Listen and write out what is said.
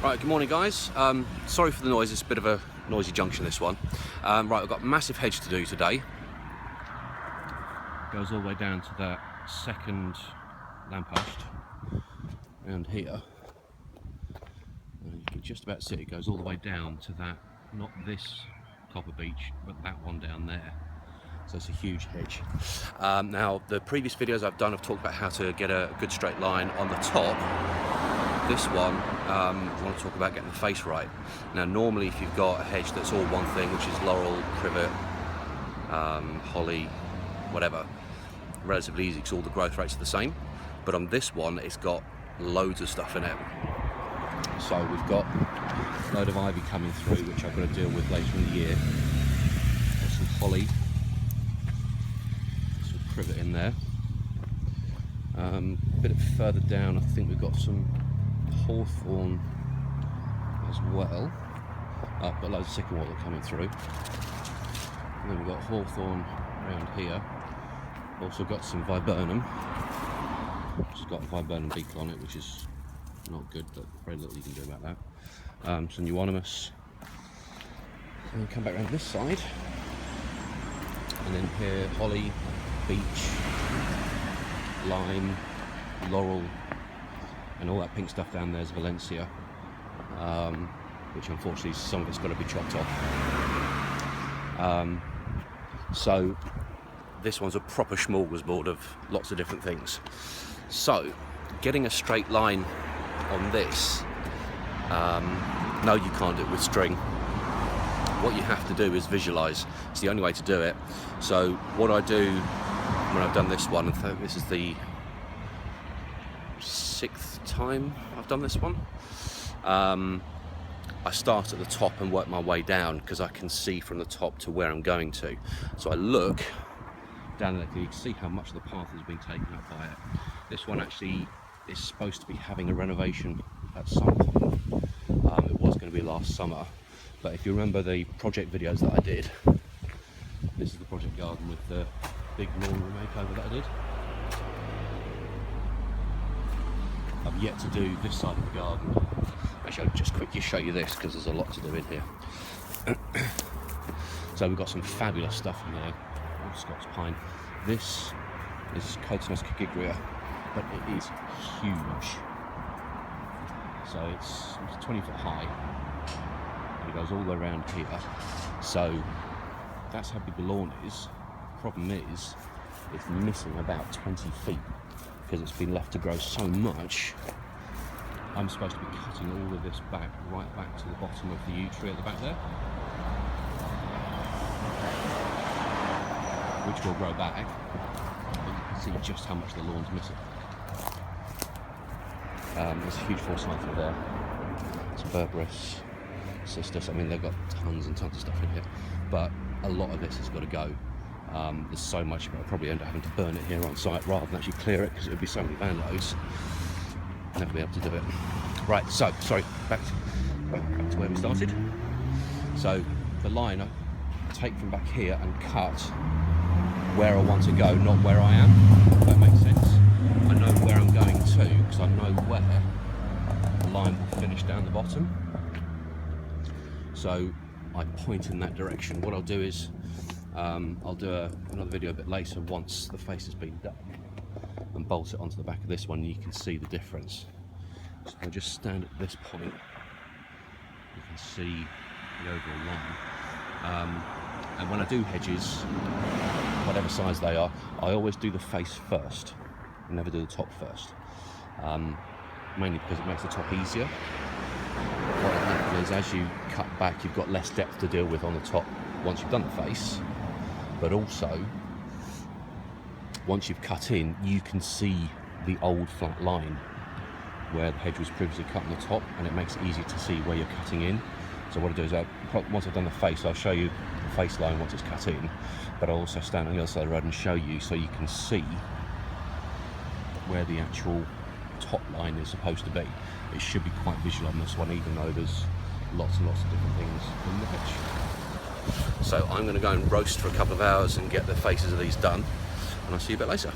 Right, good morning guys. Sorry for the noise, it's a bit of a noisy junction this one. Right, I've got a massive hedge to do today. Goes all the way down to that second lamppost around here. And you can just about see it goes all the way down to that, not this copper beech, but that one down there. So it's a huge hedge. Now, the previous videos I've done, I've talked about how to get a good straight line on the top. This one, I want to talk about getting the face right. Now, normally if you've got a hedge that's all one thing, which is laurel, privet, holly, whatever, relatively easy because all the growth rates are the same. But on this one, it's got loads of stuff in it. So we've got a load of ivy coming through, which I've got to deal with later in the year. Got some holly, some privet in there. A bit further down, I think we've got some hawthorn as well. Got loads of sycamore coming through. And then we've got hawthorn around here. Also got some viburnum, which has got a viburnum beetle on it, which is not good, but very little you can do about that. Some euonymus. And then come back around this side. And then here, holly, beech, lime, laurel, and all that pink stuff down there is Valencia, which unfortunately some of it's got to be chopped off. So this one's a proper smorgasbord of lots of different things. So getting a straight line on this, no, you can't do it with string. What you have to do is visualize. It's the only way to do it. So what I do when I've done this one, and this is the 6th time I've done this one, I start at the top and work my way down because I can see from the top to where I'm going to. So I look down there, you can see how much of the path has been taken up by it. This one actually is supposed to be having a renovation at some point. It was going to be last summer, but if you remember the project videos that I did, this is the project garden with the big laundry makeover that I did. I've yet to do this side of the garden. Actually, I'll just quickly show you this because there's a lot to do in here. So we've got some fabulous stuff in there. Scots pine. This is Cotinus cagigria, but it is huge. So it's 20 foot high. And it goes all the way around here. So that's how big the lawn is. Problem is, it's missing about 20 feet because it's been left to grow so much. I'm supposed to be cutting all of this back, right back to the bottom of the yew tree at the back there, which will grow back, but you can see just how much the lawn's missing. There's a huge forsythia there. It's berberis, cistus. I mean, they've got tons and tons of stuff in here, but a lot of this has got to go. There's so much, but I'll probably end up having to burn it here on site rather than actually clear it because it would be so many van loads. Never be able to do it. Right, so, sorry, back to where we started. So, the line I take from back here and cut where I want to go, not where I am, if that makes sense. I know where I'm going to because I know where the line will finish down the bottom. So, I point in that direction. What I'll do is, I'll do another video a bit later once the face has been done and bolt it onto the back of this one and you can see the difference. So if I just stand at this point, you can see the overall line. And when I do hedges, whatever size they are, I always do the face first, I never do the top first, mainly because it makes the top easier. What happens is as you cut back, you've got less depth to deal with on the top once you've done the face, but also once you've cut in, you can see the old flat line where the hedge was previously cut on the top, and it makes it easier to see where you're cutting in. So what I do is, once I've done the face, I'll show you the face line once it's cut in, but I'll also stand on the other side of the road and show you so you can see where the actual top line is supposed to be. It should be quite visual on this one, even though there's lots and lots of different things in the hedge. So I'm going to go and roast for a couple of hours and get the faces of these done, and I'll see you a bit later.